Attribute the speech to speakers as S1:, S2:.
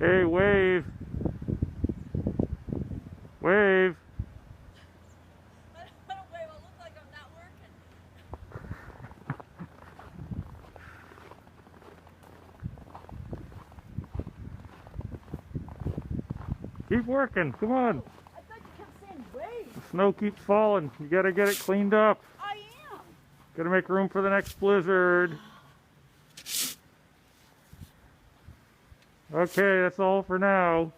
S1: Hey, wave. Wave.
S2: I don't wave. I look like I'm not working.
S1: Keep working. Come on.
S2: I thought you kept saying wave.
S1: The snow keeps falling. You gotta get it cleaned up.
S2: I am.
S1: Gotta make room for the next blizzard. Okay, that's all for now.